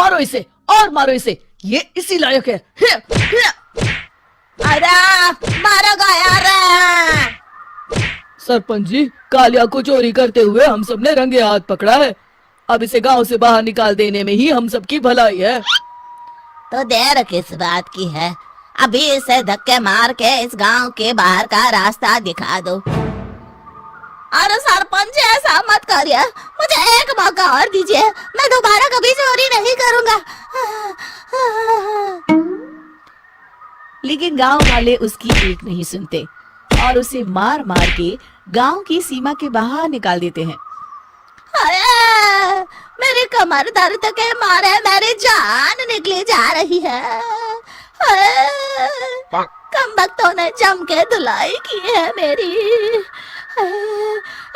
मारो इसे और मारो इसे, ये इसी लायक है। अरे मारोगा यार। सरपंच जी, कालिया को चोरी करते हुए हम सब ने रंगे हाथ पकड़ा है। अब इसे गांव से बाहर निकाल देने में ही हम सबकी भलाई है। तो देर किस बात की है, अभी इसे धक्के मार के इस गांव के बाहर का रास्ता दिखा दो। अरे सरपंच जी, ऐसा मत करिए, मुझे एक मौका और दीजिए, मैं दोबारा कभी चोरी नहीं करूंगा। लेकिन गांव वाले उसकी एक नहीं सुनते और उसे मार मार के गांव की सीमा के बाहर निकाल देते हैं। अरे मेरी कमर दर्द के मारे मेरी जान निकली जा रही है। कमबख्तों ने जम के धुलाई की है मेरी।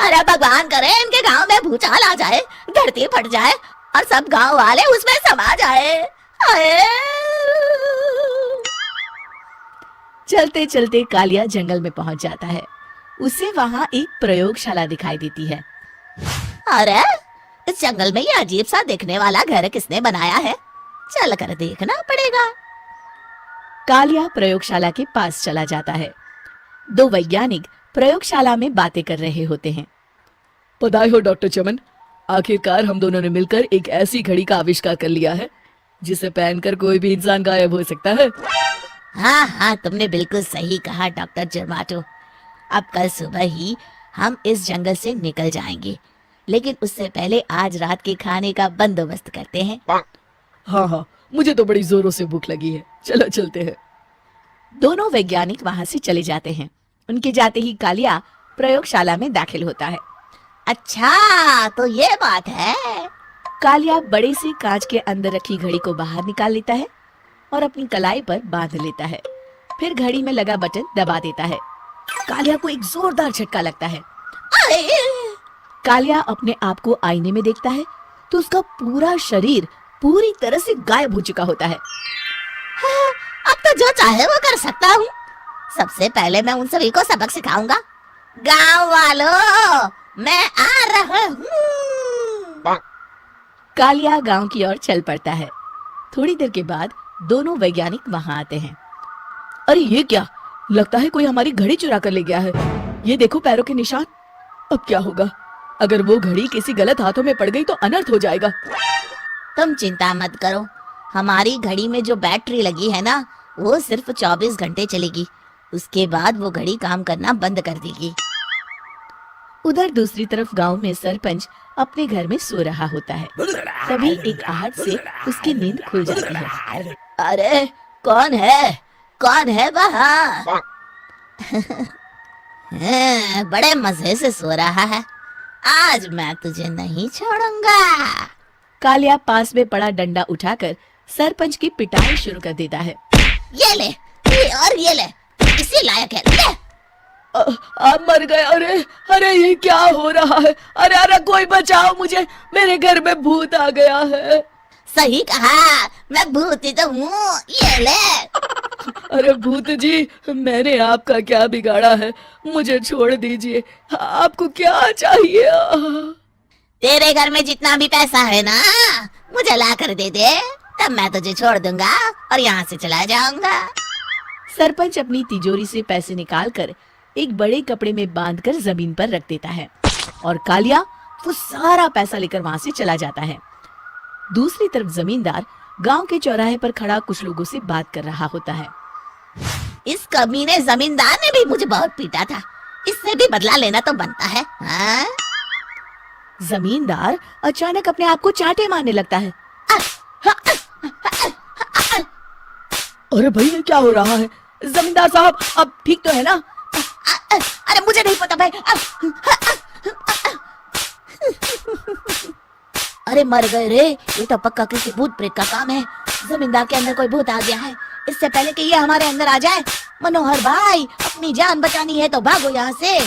अरे भगवान करे इनके गांव में भूचाल आ जाए, धरती फट जाए और सब गांव वाले उसमें समा जाए। चलते चलते कालिया जंगल में पहुंच जाता है। उसे वहां एक प्रयोगशाला दिखाई देती है। अरे इस जंगल में ये अजीब सा दिखने वाला घर किसने बनाया है, चल कर देखना पड़ेगा। कालिया प्रयोगशाला के पास चला जाता है। दो वैज्ञानिक प्रयोगशाला में बातें कर रहे होते हैं। बधाई हो डॉक्टर चमन, आखिरकार हम दोनों ने मिलकर एक ऐसी घड़ी का आविष्कार कर लिया है जिसे पहनकर कोई भी इंसान गायब हो सकता है। हाँ हाँ, तुमने बिल्कुल सही कहा डॉक्टर जर्माटो। अब कल सुबह ही हम इस जंगल से निकल जाएंगे, लेकिन उससे पहले आज रात के खाने का बंदोबस्त करते हैं। हाँ हाँ, मुझे तो बड़ी जोरों से भूख लगी है, चलो चलते हैं। दोनों वैज्ञानिक वहां से चले जाते हैं। उनके जाते ही कालिया प्रयोगशाला में दाखिल होता है। अच्छा तो ये बात है। कालिया बड़े से कांच के अंदर रखी घड़ी को बाहर निकाल लेता है और अपनी कलाई पर बांध लेता है। फिर घड़ी में लगा बटन दबा देता है। कालिया को एक जोरदार झटका लगता है। कालिया अपने आप को आईने में देखता है तो उसका पूरा शरीर पूरी तरह से गायब हो चुका होता है। अब तो जो चाहे वो कर सकता हूँ। सबसे पहले मैं उन सभी को सबक सिखाऊंगा। गांव वालों, मैं आ रहा हूँ। कालिया गांव की ओर चल पड़ता है। थोड़ी देर के बाद दोनों वैज्ञानिक वहां आते हैं। अरे ये क्या, लगता है कोई हमारी घड़ी चुरा कर ले गया है। ये देखो पैरों के निशान। अब क्या होगा, अगर वो घड़ी किसी गलत हाथों में पड़ गई तो अनर्थ हो जाएगा। तुम चिंता मत करो, हमारी घड़ी में जो बैटरी लगी है ना, वो सिर्फ 24 घंटे चलेगी। उसके बाद वो घड़ी काम करना बंद कर देगी। उधर दूसरी तरफ गांव में सरपंच अपने घर में सो रहा होता है। तभी एक आहट से उसकी नींद खुल जाती है। अरे कौन है वहाँ? बड़े मजे से सो रहा है, आज मैं तुझे नहीं छोड़ूंगा। कालिया पास में पड़ा डंडा उठाकर सरपंच की पिटाई शुरू कर देता है। ये ले, ये ले, इसी लायक है, ले। आप मर गए। अरे अरे ये क्या हो रहा है? अरे अरे कोई बचाओ मुझे, मेरे घर में भूत आ गया है। सही कहा, मैं भूत ही तो हूँ, ये ले। अरे भूत जी, मैंने आपका क्या बिगाड़ा है, मुझे छोड़ दीजिए। आपको क्या चाहिए? तेरे घर में जितना भी पैसा है ना, मुझे ला कर दे दे, तब मैं तुझे छोड़ दूंगा और यहाँ से चला जाऊंगा। सरपंच अपनी तिजोरी से पैसे निकालकर एक बड़े कपड़े में बांधकर जमीन पर रख देता है और कालिया वो सारा पैसा लेकर वहां से चला जाता है। दूसरी तरफ जमींदार गांव के चौराहे पर खड़ा कुछ लोगों से बात कर रहा होता है। इस कमीने जमींदार ने भी मुझे बहुत पीटा था, इससे भी बदला लेना तो बनता है। हाँ? जमींदार अचानक अपने आप को चांटे मारने लगता है। अरे भाई ये क्या हो रहा है? जमींदार साहब अब ठीक तो है ना? अरे मुझे नहीं पता भाई। अरे मर गए रे, ये तो पक्का किसी भूत प्रेत का काम है। जमींदार के अंदर कोई भूत आ गया है, इससे पहले कि ये हमारे अंदर आ जाए। मनोहर भाई, अपनी जान बचानी है तो भागो यहाँ से।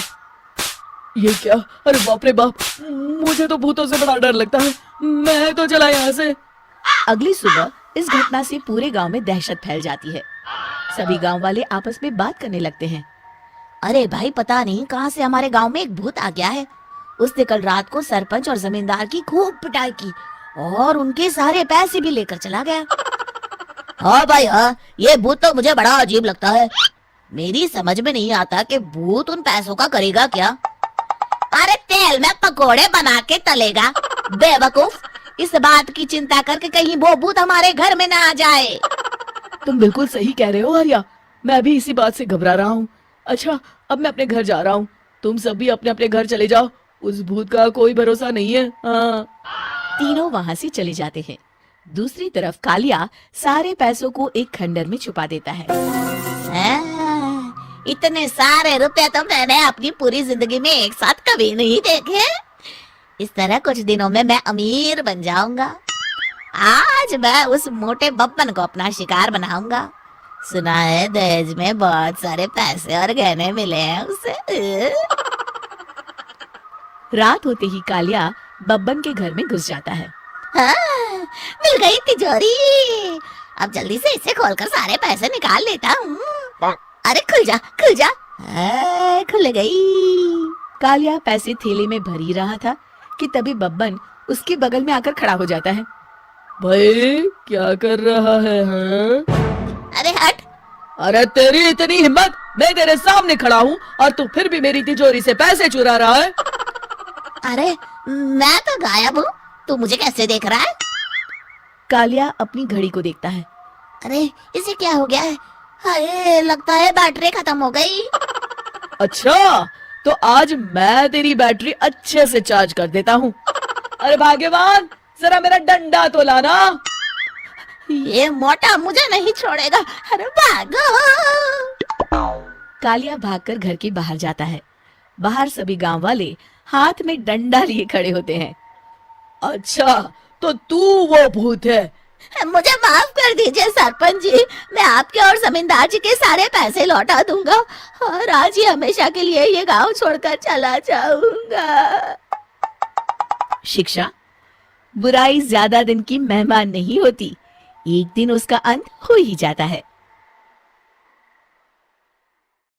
ये क्या? अरे बाप रे बाप, मुझे तो भूतों से बड़ा डर लगता है, मैं तो चला यहाँ से। अगली सुबह इस घटना से पूरे गांव में दहशत फैल जाती है। सभी गांव वाले आपस में बात करने लगते हैं। अरे भाई, पता नहीं कहां से हमारे गांव में एक भूत आ गया है। उसने कल रात को सरपंच और जमींदार की खूब पिटाई की और उनके सारे पैसे भी लेकर चला गया। हाँ भाई हाँ, ये भूत तो मुझे बड़ा अजीब लगता है। मेरी समझ में नहीं आता कि भूत उन पैसों का करेगा क्या। अरे तेल में पकोड़े बना के तलेगा, बेवकूफ। इस बात की चिंता करके कहीं वो भूत हमारे घर में ना आ जाए। तुम बिल्कुल सही कह रहे हो आर्या, मैं भी इसी बात से घबरा रहा हूँ। अच्छा, अब मैं अपने घर जा रहा हूँ, तुम सब भी अपने अपने घर चले जाओ, उस भूत का कोई भरोसा नहीं है। हाँ। तीनों वहां से चले जाते हैं। दूसरी तरफ कालिया सारे पैसों को एक खंडर में छुपा देता है। इतने सारे रुपए तो मैंने अपनी पूरी जिंदगी में एक साथ कभी नहीं देखे। इस तरह कुछ दिनों में मैं अमीर बन जाऊंगा। आज मैं उस मोटे बब्बन को अपना शिकार बनाऊंगा। सुना है दहेज में बहुत सारे पैसे और गहने मिले हैं उसे। रात होते ही कालिया बब्बन के घर में घुस जाता है। हाँ, मिल गई तिजोरी। अब जल्दी से इसे खोलकर सारे पैसे निकाल लेता हूँ। अरे खुल जा खुल जा। खुल गई। कालिया पैसे थैले में भर ही रहा था कि तभी बब्बन उसके बगल में आकर खड़ा हो जाता है। भाई क्या कर रहा है हाँ? अरे हट। अरे तेरी इतनी हिम्मत, मैं तेरे सामने खड़ा हूँ और तू फिर भी मेरी तिजोरी से पैसे चुरा रहा है। अरे मैं तो गायब हूँ, तू मुझे कैसे देख रहा है? कालिया अपनी घड़ी को देखता है। अरे इसे क्या हो गया है? हाय, लगता है बैटरी खत्म हो गई। अच्छा, तो आज मैं तेरी बैटरी अच्छे से चार्ज कर देता हूँ। अरे भाग्यवान, जरा मेरा डंडा तो लाना। ये मोटा मुझे नहीं छोड़ेगा। अरे भागो। कालिया भागकर घर के बाहर जाता है। बाहर सभी गांव वाले हाथ में डंडा लिए खड़े होते हैं। अच्छा, तो तू वो भूत है। मुझे माफ कर दीजिए सरपंच जी, मैं आपके और जमींदार जी के सारे पैसे लौटा दूंगा और आज ही हमेशा के लिए ये गांव छोड़कर चला जाऊंगा। शिक्षा, बुराई ज्यादा दिन की मेहमान नहीं होती, एक दिन उसका अंत हो ही जाता है।